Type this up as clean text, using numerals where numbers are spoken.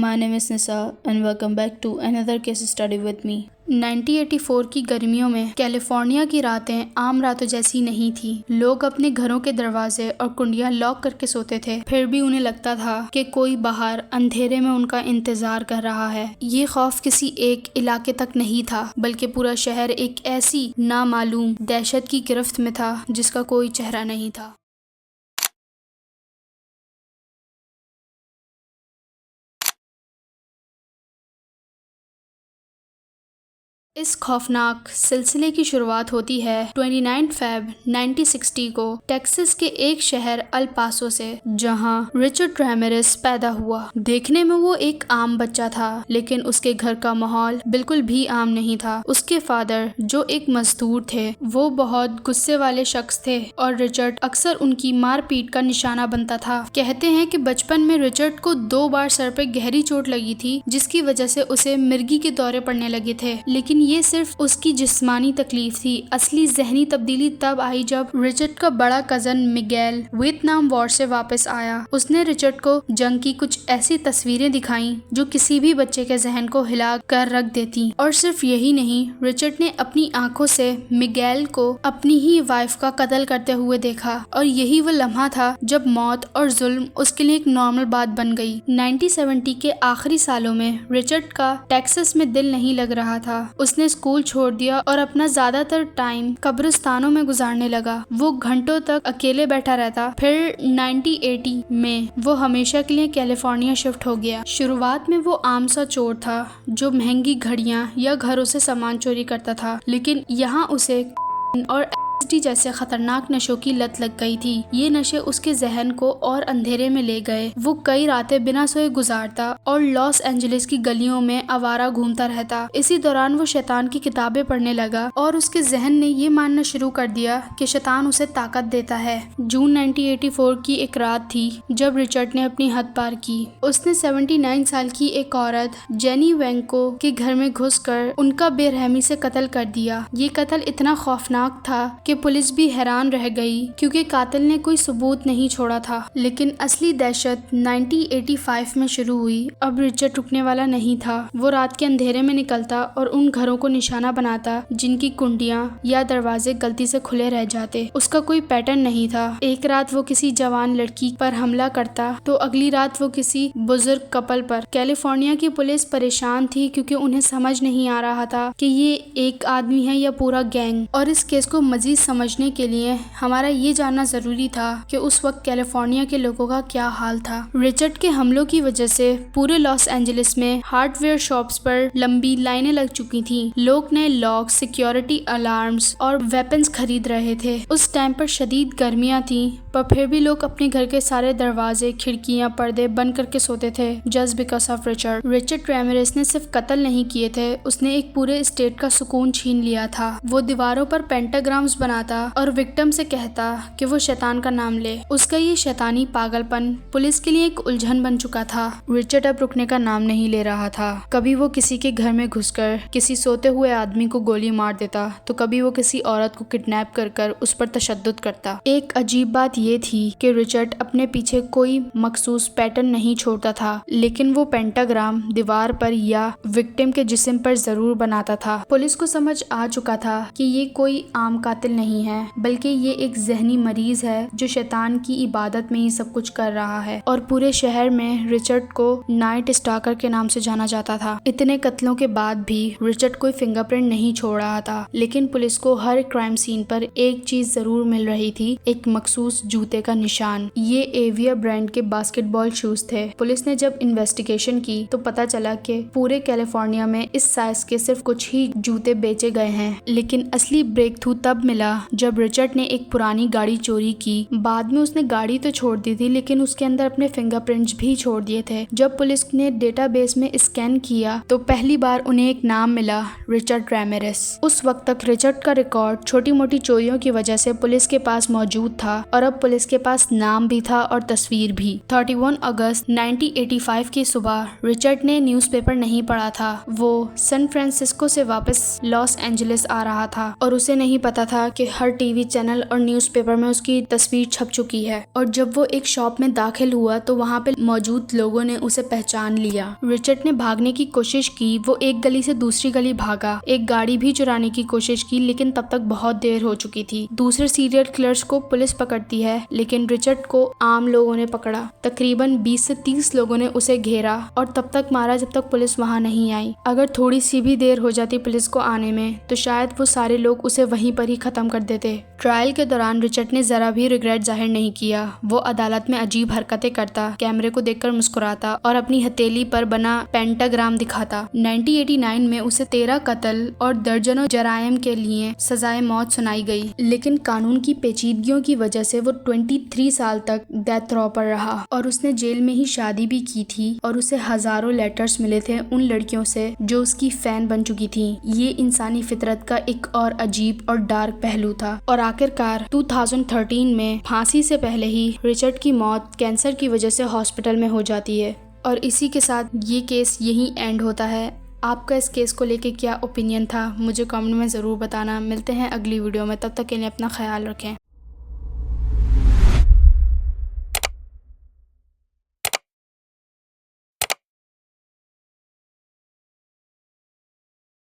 My name is Nisa and welcome back to another case study with me. 1984 की गर्मियों में California की रातें आम रातों जैसी नहीं थी। लोग अपने घरों के दरवाजे और कुंडियां लॉक करके सोते थे, फिर भी उन्हें लगता था कि कोई बाहर अंधेरे में उनका इंतजार कर रहा है। ये खौफ किसी एक इलाके तक नहीं था, बल्कि पूरा शहर एक ऐसी नामालूम दहशत की गिरफ्त में था जिसका कोई चेहरा नहीं था। इस खौफनाक सिलसिले की शुरुआत होती है 29 फ़रवरी 1960 को टेक्सास के एक शहर अल पासो से, जहां रिचर्ड रैमिरेस पैदा हुआ। देखने में वो एक आम बच्चा था, लेकिन उसके घर का माहौल बिल्कुल भी आम नहीं था। उसके फादर, जो एक मजदूर थे, वो बहुत गुस्से वाले शख्स थे और रिचर्ड अक्सर उनकी मारपीट का निशाना बनता था। कहते हैं कि बचपन में रिचर्ड को 2 बार सर पे गहरी चोट लगी थी, जिसकी वजह से उसे मिर्गी के दौरे पड़ने लगे थे। लेकिन ये सिर्फ उसकी जिस्मानी तकलीफ थी। असली जहनी तब्दीली तब आई जब रिचर्ड का बड़ा कजन मिगेल वियतनाम वॉर से वापस आया। उसने रिचर्ड को जंग की कुछ ऐसी तस्वीरें दिखाई जो किसी भी बच्चे के जहन को हिला कर रख देती। और सिर्फ यही नहीं, रिचर्ड ने अपनी आंखों से मिगेल को अपनी ही वाइफ का कत्ल करते हुए देखा, और यही वो लम्हा था जब मौत और जुल्म उसके लिए एक नॉर्मल बात बन गई। 1970 के आखिरी सालों में रिचर्ड का टेक्सास में दिल नहीं लग रहा था। उसने स्कूल छोड़ दिया और अपना ज्यादातर टाइम कब्रिस्तानों में गुजारने लगा। वो घंटों तक अकेले बैठा रहता। फिर 1980 में वो हमेशा के लिए कैलिफोर्निया शिफ्ट हो गया। शुरुआत में वो आम सा चोर था जो महंगी घड़ियां या घरों से सामान चोरी करता था, लेकिन यहाँ उसे और जैसे खतरनाक नशों की लत लग गई थी। ये नशे उसके जहन को और अंधेरे में ले गए। वो कई रातें बिना सोए गुजारता और लॉस एंजलिस की गलियों में आवारा घूमता रहता। इसी दौरान वो शैतान की किताबें पढ़ने लगा और उसके जहन ने ये मानना शुरू कर दिया कि शैतान उसे ताकत देता है। जून 1984 की एक रात थी जब रिचर्ड ने अपनी हद पार की। उसने 79 साल की एक औरत जेनी वेंको के घर में घुसकर उनका बेरहमी से कत्ल कर दिया। ये कत्ल इतना खौफनाक था कि पुलिस भी हैरान रह गई, क्योंकि कातिल ने कोई सबूत नहीं छोड़ा था। लेकिन असली दहशत 1985 में शुरू हुई। अब रिचर्ड रुकने वाला नहीं था। वो रात के अंधेरे में निकलता और उन घरों को निशाना बनाता जिनकी कुंडियां या दरवाजे गलती से खुले रह जाते। उसका कोई पैटर्न नहीं था। एक रात वो किसी जवान लड़की पर हमला करता तो अगली रात वो किसी बुजुर्ग कपल पर। कैलिफोर्निया की पुलिस परेशान थी, क्योंकि उन्हें समझ नहीं आ रहा था कि ये एक आदमी है या पूरा गैंग। और इस केस को मजीद समझने के लिए हमारा ये जानना जरूरी था कि उस वक्त कैलिफोर्निया के लोगों का क्या हाल था। रिचर्ड के हमलों की वजह से पूरे लॉस एंजलिस में हार्डवेयर शॉप्स पर लंबी लाइनें लग चुकी थीं। लोग नए लॉक, सिक्योरिटी अलार्म्स और वेपन्स खरीद रहे थे। उस टाइम पर शदीद गर्मियां थीं, पर फिर भी लोग अपने घर के सारे दरवाजे, खिड़कियां, पर्दे बंद करके सोते थे, just because of Richard. Richard Ramirez ने सिर्फ कत्ल नहीं किए थे, उसने एक पूरे स्टेट का सुकून छीन लिया था। वो दीवारों पर पेंटाग्राम्स बनाता और विक्टिम से कहता कि वो शैतान का नाम ले। उसका ये शैतानी पागलपन पुलिस के लिए एक उलझन बन चुका था। रिचर्ड अब रुकने का नाम नहीं ले रहा था। कभी वो किसी के घर में घुसकर किसी सोते हुए आदमी को गोली मार देता, तो कभी वो किसी औरत को किडनैप कर उस पर तशद्दुद करता। एक अजीब बात ये थी कि रिचर्ड अपने पीछे कोई मखसूस पैटर्न नहीं छोड़ता था, लेकिन वो पेंटाग्राम दीवार पर या विक्टिम के जिस्म पर जरूर बनाता था। पुलिस को समझ आ चुका था कि ये कोई आम कातिल नहीं है, बल्कि ये एक जहनी मरीज है जो शैतान की इबादत में ही सब कुछ कर रहा है। और पूरे शहर में रिचर्ड को नाइट स्टॉकर के नाम से जाना जाता था। इतने कत्लों के बाद भी रिचर्ड कोई फिंगरप्रिंट नहीं छोड़ रहा था, लेकिन पुलिस को हर क्राइम सीन पर एक चीज जरूर मिल रही थी, एक मखसूस जूते का निशान। ये एविया ब्रांड के बास्केटबॉल शूज थे। पुलिस ने जब इन्वेस्टिगेशन की तो पता चला कि पूरे कैलिफोर्निया में इस साइज के सिर्फ कुछ ही जूते बेचे गए हैं। लेकिन असली ब्रेक थ्रू तब मिला जब रिचर्ड ने एक पुरानी गाड़ी चोरी की। बाद में उसने गाड़ी तो छोड़ दी थी, लेकिन उसके अंदर अपने फिंगरप्रिंट्स भी छोड़ दिए थे। जब पुलिस ने डेटाबेस में स्कैन किया तो पहली बार उन्हें एक नाम मिला, रिचर्ड रैमिरेस। उस वक्त तक रिचर्ड का रिकॉर्ड छोटी मोटी चोरियों की वजह से पुलिस के पास मौजूद था, और अब पुलिस के पास नाम भी था और तस्वीर भी। 31 अगस्त 1985 की सुबह रिचर्ड ने न्यूज़पेपर नहीं पढ़ा था। वो सैन फ्रांसिस्को से वापस लॉस एंजलिस आ रहा था और उसे नहीं पता था कि हर टीवी चैनल और न्यूज़पेपर में उसकी तस्वीर छप चुकी है। और जब वो एक शॉप में दाखिल हुआ तो वहाँ पे मौजूद लोगों ने उसे पहचान लिया। रिचर्ड ने भागने की कोशिश की, वो एक गली से दूसरी गली भागा, एक गाड़ी भी चुराने की कोशिश की, लेकिन तब तक बहुत देर हो चुकी थी। दूसरे सीरियल किलर्स को पुलिस पकड़ती है, लेकिन रिचर्ड को आम लोगों ने पकड़ा। तकरीबन 20 से 30 लोगों ने उसे घेरा और तब तक मारा जब तक पुलिस वहाँ नहीं आई। अगर थोड़ी सी भी देर हो जाती पुलिस को आने में तो शायद वो सारे लोग उसे वहीं पर ही खत्म कर देते। ट्रायल के दौरान रिचर्ड ने जरा भी रिग्रेट जाहिर नहीं किया। वो अदालत में अजीब हरकतें करता, कैमरे को देखकर मुस्कुराता और अपनी हथेली पर बना पेंटाग्राम दिखाता। 1989 में उसे 13 कत्ल और दर्जनों जराइम के लिए सजाए मौत सुनाई गई, लेकिन कानून की पेचीदगियों की वजह से वो 23 साल तक डेथ रो पर रहा। और उसने जेल में ही शादी भी की थी और उसे हजारों लेटर्स मिले थे उन लड़कियों से जो उसकी फैन बन चुकी थी। ये इंसानी फितरत का एक और अजीब और डार्क पहलू था। और आखिरकार 2013 में फांसी से पहले ही रिचर्ड की मौत कैंसर की वजह से हॉस्पिटल में हो जाती है। और इसी के साथ ये केस यहीं एंड होता है। आपका इस केस को लेके क्या ओपिनियन था मुझे कमेंट में ज़रूर बताना। मिलते हैं अगली वीडियो में, तब तक के लिए अपना ख्याल रखें।